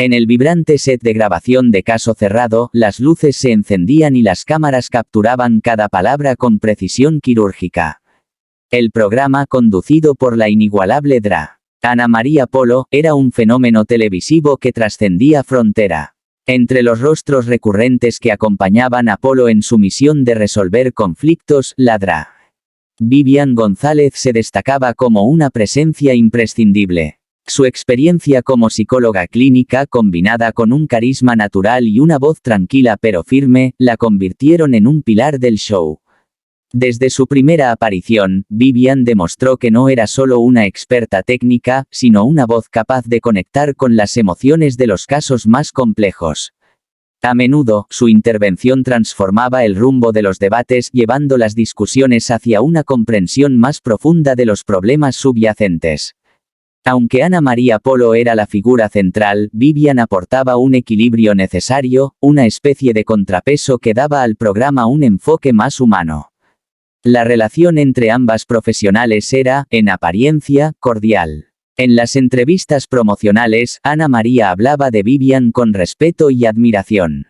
En el vibrante set de grabación de Caso Cerrado, las luces se encendían y las cámaras capturaban cada palabra con precisión quirúrgica. El programa, conducido por la inigualable Dra. Ana María Polo, era un fenómeno televisivo que trascendía frontera. Entre los rostros recurrentes que acompañaban a Polo en su misión de resolver conflictos, la Dra. Vivian González se destacaba como una presencia imprescindible. Su experiencia como psicóloga clínica, combinada con un carisma natural y una voz tranquila pero firme, la convirtieron en un pilar del show. Desde su primera aparición, Vivian demostró que no era solo una experta técnica, sino una voz capaz de conectar con las emociones de los casos más complejos. A menudo, su intervención transformaba el rumbo de los debates, llevando las discusiones hacia una comprensión más profunda de los problemas subyacentes. Aunque Ana María Polo era la figura central, Vivian aportaba un equilibrio necesario, una especie de contrapeso que daba al programa un enfoque más humano. La relación entre ambas profesionales era, en apariencia, cordial. En las entrevistas promocionales, Ana María hablaba de Vivian con respeto y admiración.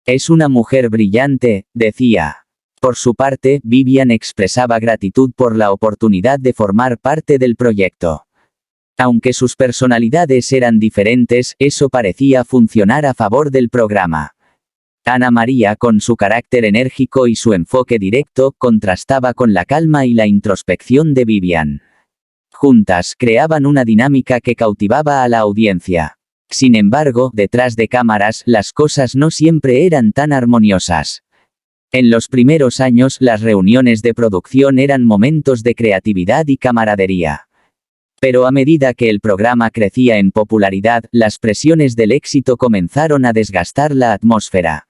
«Es una mujer brillante», decía. Por su parte, Vivian expresaba gratitud por la oportunidad de formar parte del proyecto. Aunque sus personalidades eran diferentes, eso parecía funcionar a favor del programa. Ana María, con su carácter enérgico y su enfoque directo, contrastaba con la calma y la introspección de Vivian. Juntas, creaban una dinámica que cautivaba a la audiencia. Sin embargo, detrás de cámaras, las cosas no siempre eran tan armoniosas. En los primeros años, las reuniones de producción eran momentos de creatividad y camaradería. Pero a medida que el programa crecía en popularidad, las presiones del éxito comenzaron a desgastar la atmósfera.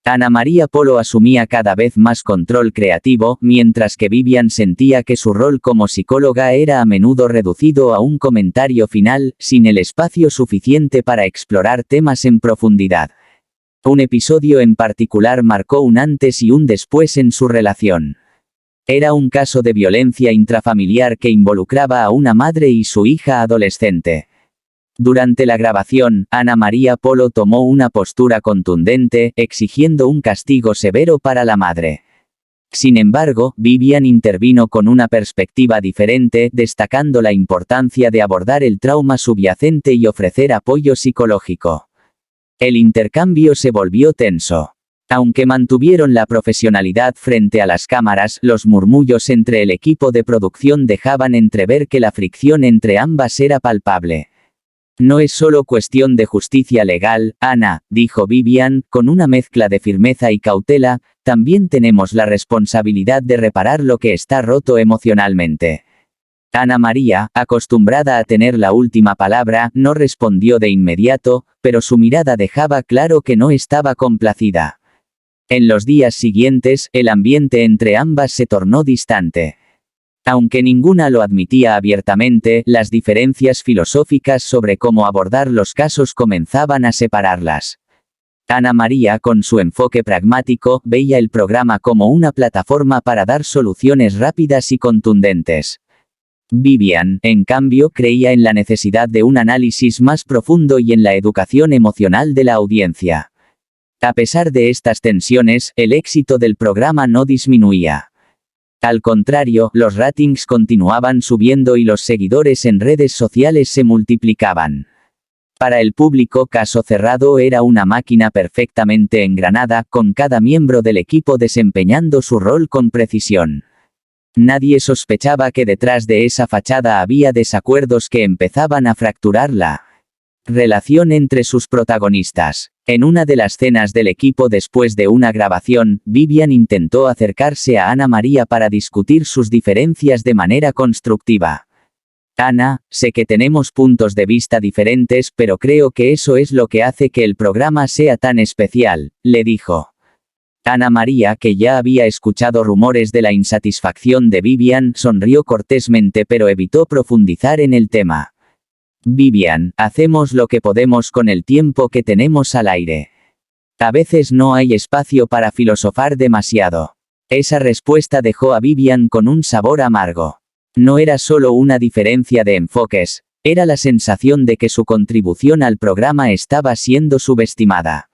Ana María Polo asumía cada vez más control creativo, mientras que Vivian sentía que su rol como psicóloga era a menudo reducido a un comentario final, sin el espacio suficiente para explorar temas en profundidad. Un episodio en particular marcó un antes y un después en su relación. Era un caso de violencia intrafamiliar que involucraba a una madre y su hija adolescente. Durante la grabación, Ana María Polo tomó una postura contundente, exigiendo un castigo severo para la madre. Sin embargo, Vivian intervino con una perspectiva diferente, destacando la importancia de abordar el trauma subyacente y ofrecer apoyo psicológico. El intercambio se volvió tenso. Aunque mantuvieron la profesionalidad frente a las cámaras, los murmullos entre el equipo de producción dejaban entrever que la fricción entre ambas era palpable. «No es solo cuestión de justicia legal, Ana», dijo Vivian, con una mezcla de firmeza y cautela, «también tenemos la responsabilidad de reparar lo que está roto emocionalmente». Ana María, acostumbrada a tener la última palabra, no respondió de inmediato, pero su mirada dejaba claro que no estaba complacida. En los días siguientes, el ambiente entre ambas se tornó distante. Aunque ninguna lo admitía abiertamente, las diferencias filosóficas sobre cómo abordar los casos comenzaban a separarlas. Ana María, con su enfoque pragmático, veía el programa como una plataforma para dar soluciones rápidas y contundentes. Vivian, en cambio, creía en la necesidad de un análisis más profundo y en la educación emocional de la audiencia. A pesar de estas tensiones, el éxito del programa no disminuía. Al contrario, los ratings continuaban subiendo y los seguidores en redes sociales se multiplicaban. Para el público, Caso Cerrado era una máquina perfectamente engranada, con cada miembro del equipo desempeñando su rol con precisión. Nadie sospechaba que detrás de esa fachada había desacuerdos que empezaban a fracturar la relación entre sus protagonistas. En una de las cenas del equipo después de una grabación, Vivian intentó acercarse a Ana María para discutir sus diferencias de manera constructiva. «Ana, sé que tenemos puntos de vista diferentes, pero creo que eso es lo que hace que el programa sea tan especial», le dijo. Ana María, que ya había escuchado rumores de la insatisfacción de Vivian, sonrió cortésmente pero evitó profundizar en el tema. «Vivian, hacemos lo que podemos con el tiempo que tenemos al aire. A veces no hay espacio para filosofar demasiado». Esa respuesta dejó a Vivian con un sabor amargo. No era solo una diferencia de enfoques, era la sensación de que su contribución al programa estaba siendo subestimada.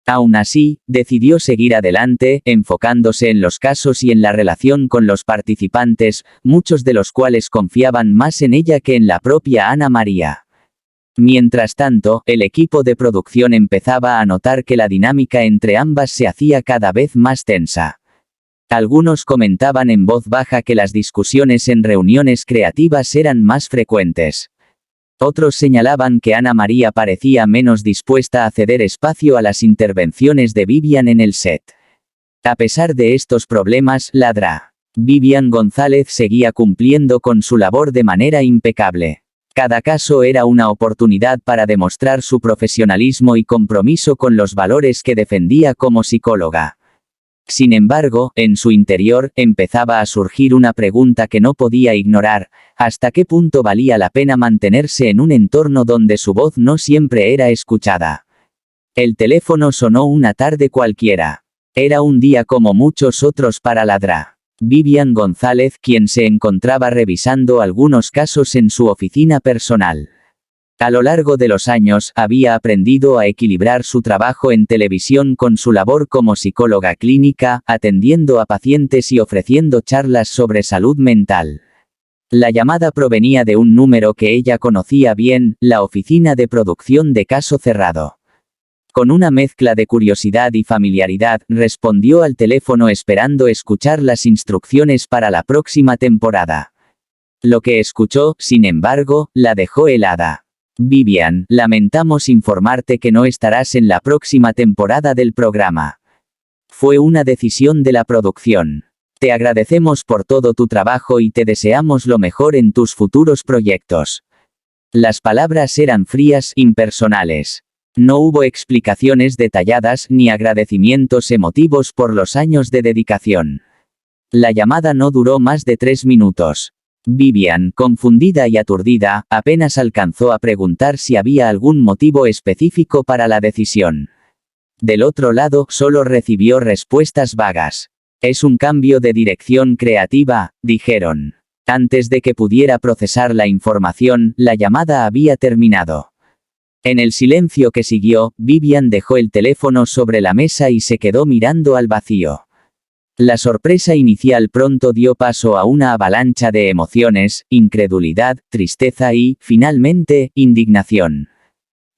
Aún así, decidió seguir adelante, enfocándose en los casos y en la relación con los participantes, muchos de los cuales confiaban más en ella que en la propia Ana María. Mientras tanto, el equipo de producción empezaba a notar que la dinámica entre ambas se hacía cada vez más tensa. Algunos comentaban en voz baja que las discusiones en reuniones creativas eran más frecuentes. Otros señalaban que Ana María parecía menos dispuesta a ceder espacio a las intervenciones de Vivian en el set. A pesar de estos problemas, la Dra. Vivian González seguía cumpliendo con su labor de manera impecable. Cada caso era una oportunidad para demostrar su profesionalismo y compromiso con los valores que defendía como psicóloga. Sin embargo, en su interior, empezaba a surgir una pregunta que no podía ignorar: ¿hasta qué punto valía la pena mantenerse en un entorno donde su voz no siempre era escuchada? El teléfono sonó una tarde cualquiera. Era un día como muchos otros para la Dra. Vivian González, quien se encontraba revisando algunos casos en su oficina personal. A lo largo de los años, había aprendido a equilibrar su trabajo en televisión con su labor como psicóloga clínica, atendiendo a pacientes y ofreciendo charlas sobre salud mental. La llamada provenía de un número que ella conocía bien, la oficina de producción de Caso Cerrado. Con una mezcla de curiosidad y familiaridad, respondió al teléfono esperando escuchar las instrucciones para la próxima temporada. Lo que escuchó, sin embargo, la dejó helada. Vivian, lamentamos informarte que no estarás en la próxima temporada del programa. Fue una decisión de la producción. Te agradecemos por todo tu trabajo y te deseamos lo mejor en tus futuros proyectos. Las palabras eran frías, impersonales. No hubo explicaciones detalladas ni agradecimientos emotivos por los años de dedicación. La llamada no duró más de 3 minutos. Vivian, confundida y aturdida, apenas alcanzó a preguntar si había algún motivo específico para la decisión. Del otro lado, solo recibió respuestas vagas. Es un cambio de dirección creativa, dijeron. Antes de que pudiera procesar la información, la llamada había terminado. En el silencio que siguió, Vivian dejó el teléfono sobre la mesa y se quedó mirando al vacío. La sorpresa inicial pronto dio paso a una avalancha de emociones: incredulidad, tristeza y, finalmente, indignación.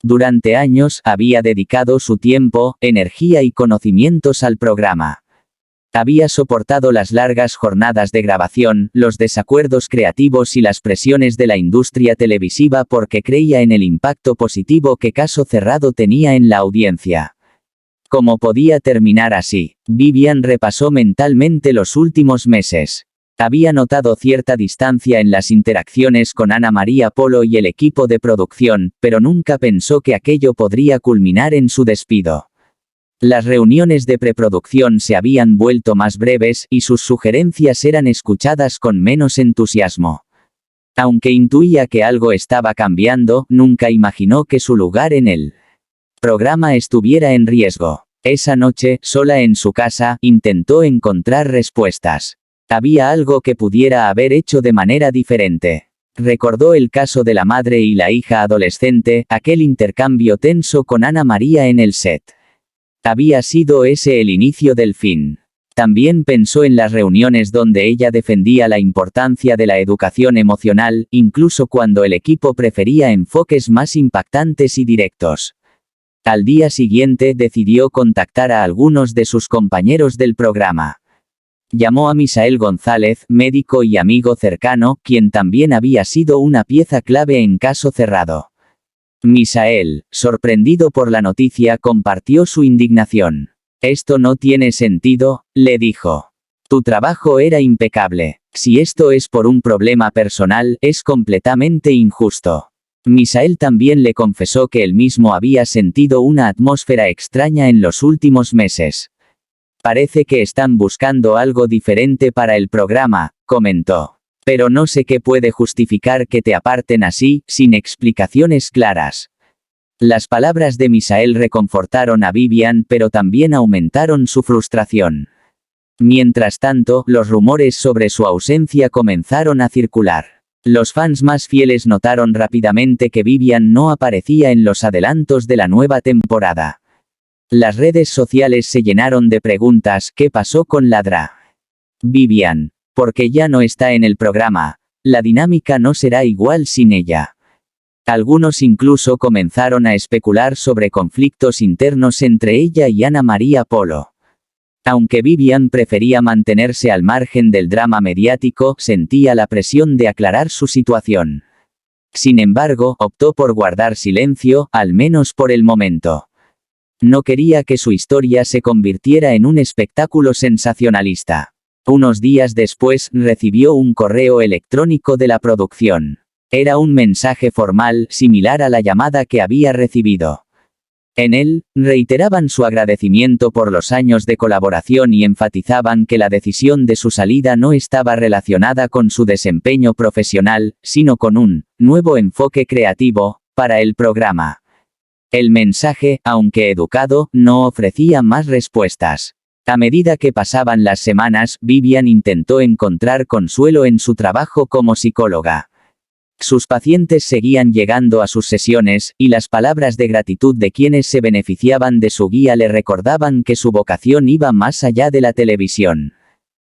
Durante años, había dedicado su tiempo, energía y conocimientos al programa. Había soportado las largas jornadas de grabación, los desacuerdos creativos y las presiones de la industria televisiva porque creía en el impacto positivo que Caso Cerrado tenía en la audiencia. ¿Cómo podía terminar así? Vivian repasó mentalmente los últimos meses. Había notado cierta distancia en las interacciones con Ana María Polo y el equipo de producción, pero nunca pensó que aquello podría culminar en su despido. Las reuniones de preproducción se habían vuelto más breves, y sus sugerencias eran escuchadas con menos entusiasmo. Aunque intuía que algo estaba cambiando, nunca imaginó que su lugar en el programa estuviera en riesgo. Esa noche, sola en su casa, intentó encontrar respuestas. Había algo que pudiera haber hecho de manera diferente. Recordó el caso de la madre y la hija adolescente, aquel intercambio tenso con Ana María en el set. ¿Había sido ese el inicio del fin? También pensó en las reuniones donde ella defendía la importancia de la educación emocional, incluso cuando el equipo prefería enfoques más impactantes y directos. Al día siguiente decidió contactar a algunos de sus compañeros del programa. Llamó a Misael González, médico y amigo cercano, quien también había sido una pieza clave en Caso Cerrado. Misael, sorprendido por la noticia, compartió su indignación. «Esto no tiene sentido», le dijo. «Tu trabajo era impecable. Si esto es por un problema personal, es completamente injusto». Misael también le confesó que él mismo había sentido una atmósfera extraña en los últimos meses. «Parece que están buscando algo diferente para el programa», comentó. «Pero no sé qué puede justificar que te aparten así, sin explicaciones claras». Las palabras de Misael reconfortaron a Vivian, pero también aumentaron su frustración. Mientras tanto, los rumores sobre su ausencia comenzaron a circular. Los fans más fieles notaron rápidamente que Vivian no aparecía en los adelantos de la nueva temporada. Las redes sociales se llenaron de preguntas: ¿qué pasó con la Dra? Vivian, porque ya no está en el programa, la dinámica no será igual sin ella. Algunos incluso comenzaron a especular sobre conflictos internos entre ella y Ana María Polo. Aunque Vivian prefería mantenerse al margen del drama mediático, sentía la presión de aclarar su situación. Sin embargo, optó por guardar silencio, al menos por el momento. No quería que su historia se convirtiera en un espectáculo sensacionalista. Unos días después, recibió un correo electrónico de la producción. Era un mensaje formal, similar a la llamada que había recibido. En él, reiteraban su agradecimiento por los años de colaboración y enfatizaban que la decisión de su salida no estaba relacionada con su desempeño profesional, sino con un nuevo enfoque creativo para el programa. El mensaje, aunque educado, no ofrecía más respuestas. A medida que pasaban las semanas, Vivian intentó encontrar consuelo en su trabajo como psicóloga. Sus pacientes seguían llegando a sus sesiones, y las palabras de gratitud de quienes se beneficiaban de su guía le recordaban que su vocación iba más allá de la televisión.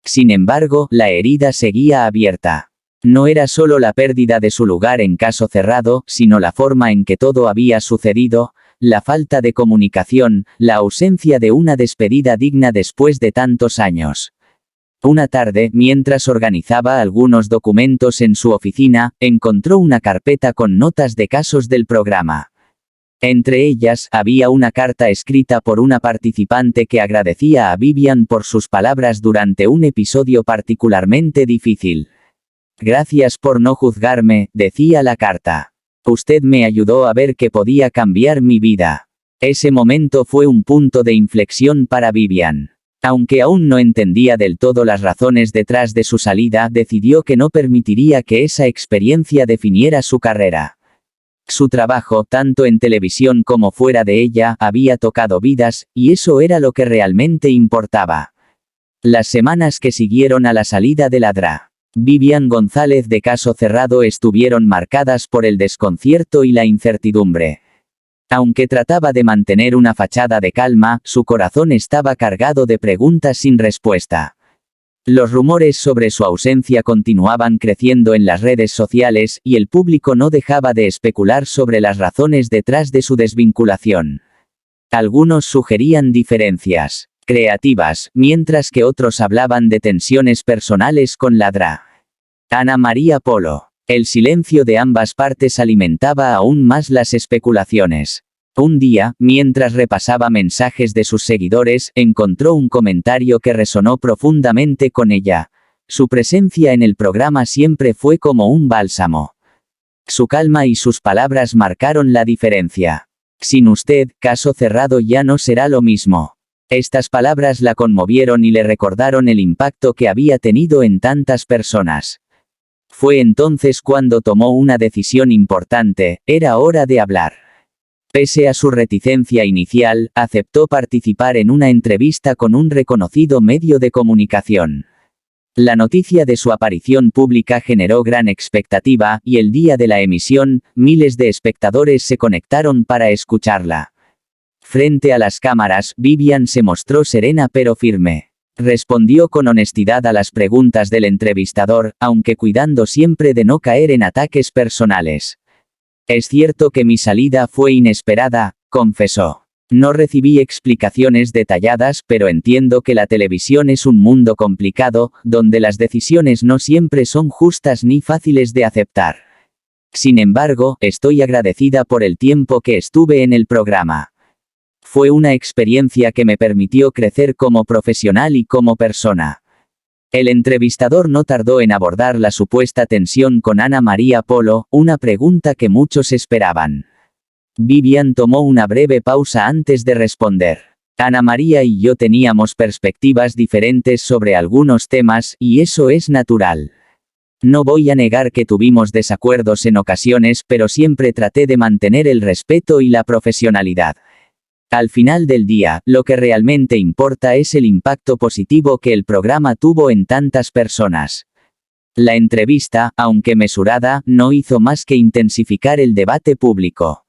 Sin embargo, la herida seguía abierta. No era solo la pérdida de su lugar en Caso Cerrado, sino la forma en que todo había sucedido, la falta de comunicación, la ausencia de una despedida digna después de tantos años. Una tarde, mientras organizaba algunos documentos en su oficina, encontró una carpeta con notas de casos del programa. Entre ellas, había una carta escrita por una participante que agradecía a Vivian por sus palabras durante un episodio particularmente difícil. Gracias por no juzgarme, decía la carta. Usted me ayudó a ver que podía cambiar mi vida. Ese momento fue un punto de inflexión para Vivian. Aunque aún no entendía del todo las razones detrás de su salida, decidió que no permitiría que esa experiencia definiera su carrera. Su trabajo, tanto en televisión como fuera de ella, había tocado vidas, y eso era lo que realmente importaba. Las semanas que siguieron a la salida de la Dra. Vivian González de Caso Cerrado estuvieron marcadas por el desconcierto y la incertidumbre. Aunque trataba de mantener una fachada de calma, su corazón estaba cargado de preguntas sin respuesta. Los rumores sobre su ausencia continuaban creciendo en las redes sociales, y el público no dejaba de especular sobre las razones detrás de su desvinculación. Algunos sugerían diferencias creativas, mientras que otros hablaban de tensiones personales con la Dra. Ana María Polo. El silencio de ambas partes alimentaba aún más las especulaciones. Un día, mientras repasaba mensajes de sus seguidores, encontró un comentario que resonó profundamente con ella. Su presencia en el programa siempre fue como un bálsamo. Su calma y sus palabras marcaron la diferencia. Sin usted, Caso Cerrado ya no será lo mismo. Estas palabras la conmovieron y le recordaron el impacto que había tenido en tantas personas. Fue entonces cuando tomó una decisión importante: era hora de hablar. Pese a su reticencia inicial, aceptó participar en una entrevista con un reconocido medio de comunicación. La noticia de su aparición pública generó gran expectativa, y el día de la emisión, miles de espectadores se conectaron para escucharla. Frente a las cámaras, Vivian se mostró serena pero firme. Respondió con honestidad a las preguntas del entrevistador, aunque cuidando siempre de no caer en ataques personales. Es cierto que mi salida fue inesperada, confesó. No recibí explicaciones detalladas, pero entiendo que la televisión es un mundo complicado, donde las decisiones no siempre son justas ni fáciles de aceptar. Sin embargo, estoy agradecida por el tiempo que estuve en el programa. Fue una experiencia que me permitió crecer como profesional y como persona. El entrevistador no tardó en abordar la supuesta tensión con Ana María Polo, una pregunta que muchos esperaban. Vivian tomó una breve pausa antes de responder. Ana María y yo teníamos perspectivas diferentes sobre algunos temas, y eso es natural. No voy a negar que tuvimos desacuerdos en ocasiones, pero siempre traté de mantener el respeto y la profesionalidad. Al final del día, lo que realmente importa es el impacto positivo que el programa tuvo en tantas personas. La entrevista, aunque mesurada, no hizo más que intensificar el debate público.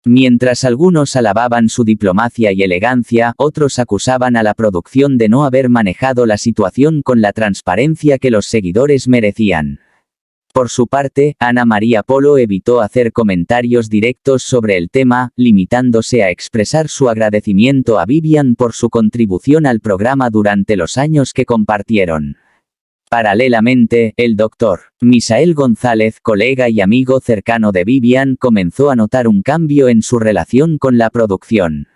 Mientras algunos alababan su diplomacia y elegancia, otros acusaban a la producción de no haber manejado la situación con la transparencia que los seguidores merecían. Por su parte, Ana María Polo evitó hacer comentarios directos sobre el tema, limitándose a expresar su agradecimiento a Vivian por su contribución al programa durante los años que compartieron. Paralelamente, el Dr. Misael González, colega y amigo cercano de Vivian, comenzó a notar un cambio en su relación con la producción.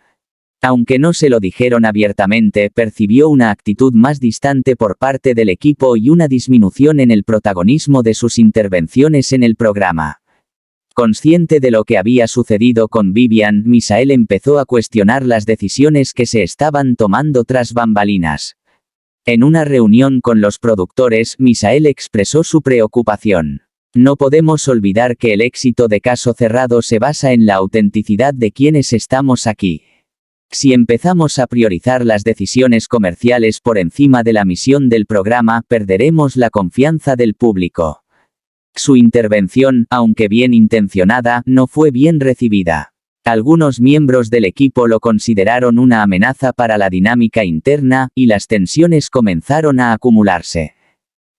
Aunque no se lo dijeron abiertamente, percibió una actitud más distante por parte del equipo y una disminución en el protagonismo de sus intervenciones en el programa. Consciente de lo que había sucedido con Vivian, Misael empezó a cuestionar las decisiones que se estaban tomando tras bambalinas. En una reunión con los productores, Misael expresó su preocupación. No podemos olvidar que el éxito de Caso Cerrado se basa en la autenticidad de quienes estamos aquí. Si empezamos a priorizar las decisiones comerciales por encima de la misión del programa, perderemos la confianza del público. Su intervención, aunque bien intencionada, no fue bien recibida. Algunos miembros del equipo lo consideraron una amenaza para la dinámica interna, y las tensiones comenzaron a acumularse.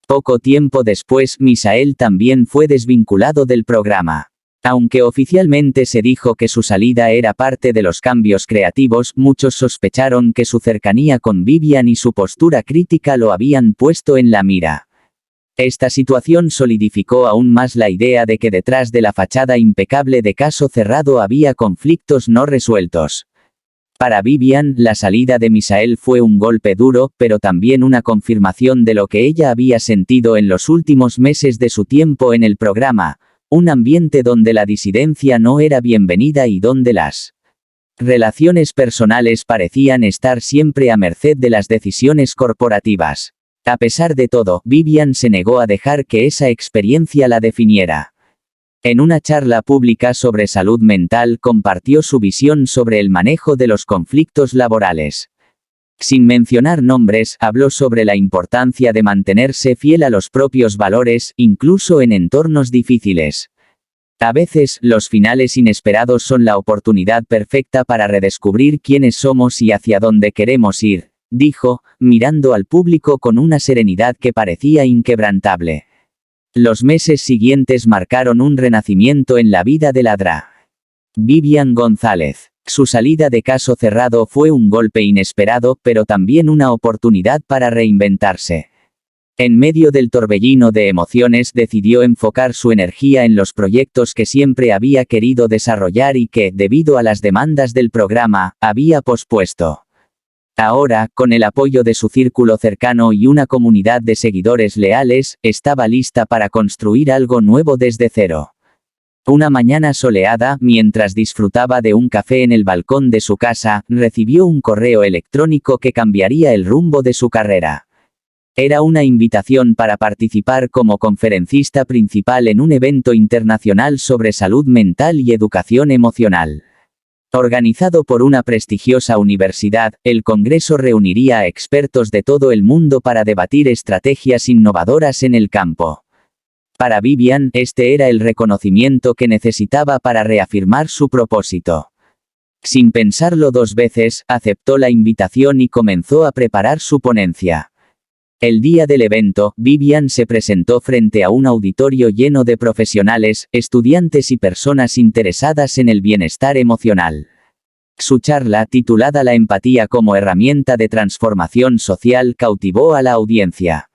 Poco tiempo después, Misael también fue desvinculado del programa. Aunque oficialmente se dijo que su salida era parte de los cambios creativos, muchos sospecharon que su cercanía con Vivian y su postura crítica lo habían puesto en la mira. Esta situación solidificó aún más la idea de que detrás de la fachada impecable de Caso Cerrado había conflictos no resueltos. Para Vivian, la salida de Misael fue un golpe duro, pero también una confirmación de lo que ella había sentido en los últimos meses de su tiempo en el programa, un ambiente donde la disidencia no era bienvenida y donde las relaciones personales parecían estar siempre a merced de las decisiones corporativas. A pesar de todo, Vivian se negó a dejar que esa experiencia la definiera. En una charla pública sobre salud mental compartió su visión sobre el manejo de los conflictos laborales. Sin mencionar nombres, habló sobre la importancia de mantenerse fiel a los propios valores, incluso en entornos difíciles. A veces, los finales inesperados son la oportunidad perfecta para redescubrir quiénes somos y hacia dónde queremos ir, dijo, mirando al público con una serenidad que parecía inquebrantable. Los meses siguientes marcaron un renacimiento en la vida de la Dra. Vivian González. Su salida de Caso Cerrado fue un golpe inesperado, pero también una oportunidad para reinventarse. En medio del torbellino de emociones decidió enfocar su energía en los proyectos que siempre había querido desarrollar y que, debido a las demandas del programa, había pospuesto. Ahora, con el apoyo de su círculo cercano y una comunidad de seguidores leales, estaba lista para construir algo nuevo desde cero. Una mañana soleada, mientras disfrutaba de un café en el balcón de su casa, recibió un correo electrónico que cambiaría el rumbo de su carrera. Era una invitación para participar como conferencista principal en un evento internacional sobre salud mental y educación emocional. Organizado por una prestigiosa universidad, el congreso reuniría a expertos de todo el mundo para debatir estrategias innovadoras en el campo. Para Vivian, este era el reconocimiento que necesitaba para reafirmar su propósito. Sin pensarlo dos veces, aceptó la invitación y comenzó a preparar su ponencia. El día del evento, Vivian se presentó frente a un auditorio lleno de profesionales, estudiantes y personas interesadas en el bienestar emocional. Su charla, titulada La empatía como herramienta de transformación social, cautivó a la audiencia.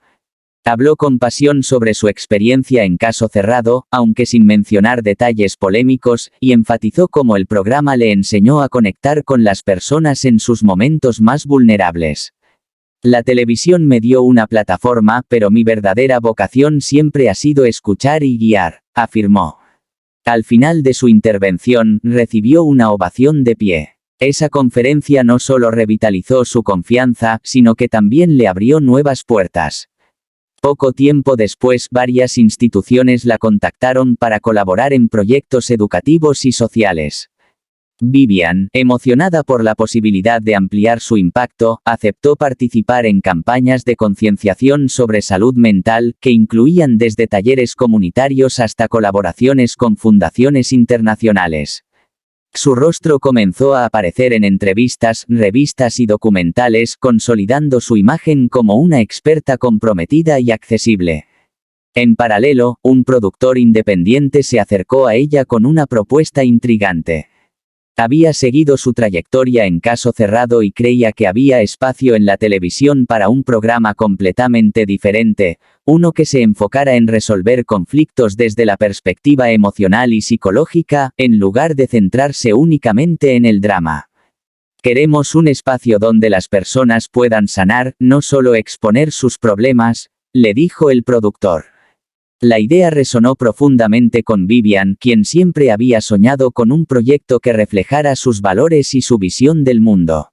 Habló con pasión sobre su experiencia en Caso Cerrado, aunque sin mencionar detalles polémicos, y enfatizó cómo el programa le enseñó a conectar con las personas en sus momentos más vulnerables. La televisión me dio una plataforma, pero mi verdadera vocación siempre ha sido escuchar y guiar, afirmó. Al final de su intervención, recibió una ovación de pie. Esa conferencia no solo revitalizó su confianza, sino que también le abrió nuevas puertas. Poco tiempo después, varias instituciones la contactaron para colaborar en proyectos educativos y sociales. Vivian, emocionada por la posibilidad de ampliar su impacto, aceptó participar en campañas de concienciación sobre salud mental, que incluían desde talleres comunitarios hasta colaboraciones con fundaciones internacionales. Su rostro comenzó a aparecer en entrevistas, revistas y documentales, consolidando su imagen como una experta comprometida y accesible. En paralelo, un productor independiente se acercó a ella con una propuesta intrigante. Había seguido su trayectoria en Caso Cerrado y creía que había espacio en la televisión para un programa completamente diferente, uno que se enfocara en resolver conflictos desde la perspectiva emocional y psicológica, en lugar de centrarse únicamente en el drama. Queremos un espacio donde las personas puedan sanar, no solo exponer sus problemas, le dijo el productor. La idea resonó profundamente con Vivian, quien siempre había soñado con un proyecto que reflejara sus valores y su visión del mundo.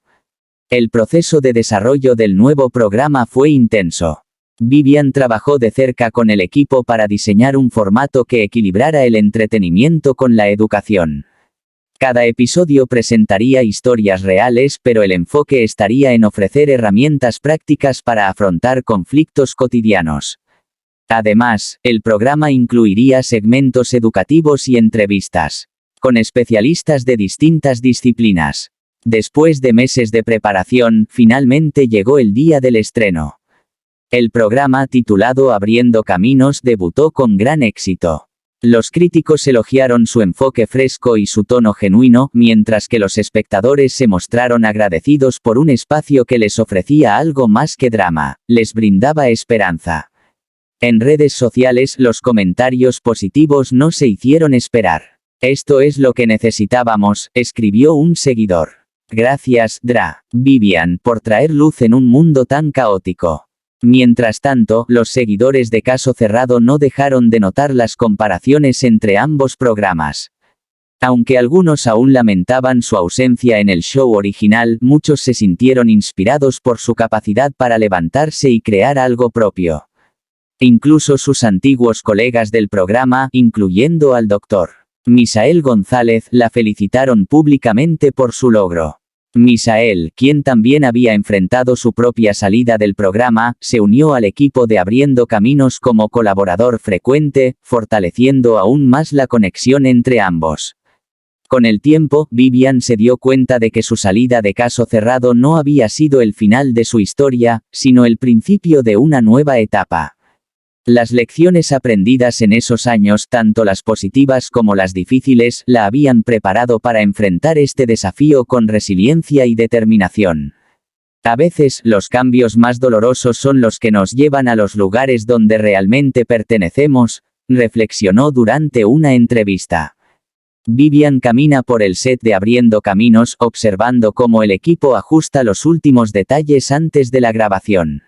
El proceso de desarrollo del nuevo programa fue intenso. Vivian trabajó de cerca con el equipo para diseñar un formato que equilibrara el entretenimiento con la educación. Cada episodio presentaría historias reales, pero el enfoque estaría en ofrecer herramientas prácticas para afrontar conflictos cotidianos. Además, el programa incluiría segmentos educativos y entrevistas con especialistas de distintas disciplinas. Después de meses de preparación, finalmente llegó el día del estreno. El programa, titulado Abriendo Caminos, debutó con gran éxito. Los críticos elogiaron su enfoque fresco y su tono genuino, mientras que los espectadores se mostraron agradecidos por un espacio que les ofrecía algo más que drama, les brindaba esperanza. En redes sociales los comentarios positivos no se hicieron esperar. Esto es lo que necesitábamos, escribió un seguidor. Gracias, Vivian, por traer luz en un mundo tan caótico. Mientras tanto, los seguidores de Caso Cerrado no dejaron de notar las comparaciones entre ambos programas. Aunque algunos aún lamentaban su ausencia en el show original, muchos se sintieron inspirados por su capacidad para levantarse y crear algo propio. Incluso sus antiguos colegas del programa, incluyendo al Dr. Misael González, la felicitaron públicamente por su logro. Misael, quien también había enfrentado su propia salida del programa, se unió al equipo de Abriendo Caminos como colaborador frecuente, fortaleciendo aún más la conexión entre ambos. Con el tiempo, Vivian se dio cuenta de que su salida de Caso Cerrado no había sido el final de su historia, sino el principio de una nueva etapa. Las lecciones aprendidas en esos años, tanto las positivas como las difíciles, la habían preparado para enfrentar este desafío con resiliencia y determinación. A veces, los cambios más dolorosos son los que nos llevan a los lugares donde realmente pertenecemos, reflexionó durante una entrevista. Vivian camina por el set de Abriendo Caminos, observando cómo el equipo ajusta los últimos detalles antes de la grabación.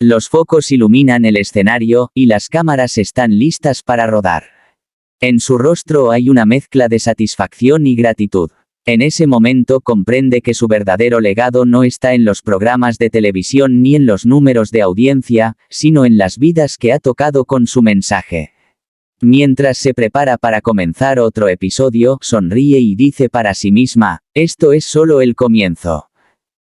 Los focos iluminan el escenario, y las cámaras están listas para rodar. En su rostro hay una mezcla de satisfacción y gratitud. En ese momento comprende que su verdadero legado no está en los programas de televisión ni en los números de audiencia, sino en las vidas que ha tocado con su mensaje. Mientras se prepara para comenzar otro episodio, sonríe y dice para sí misma, esto es solo el comienzo.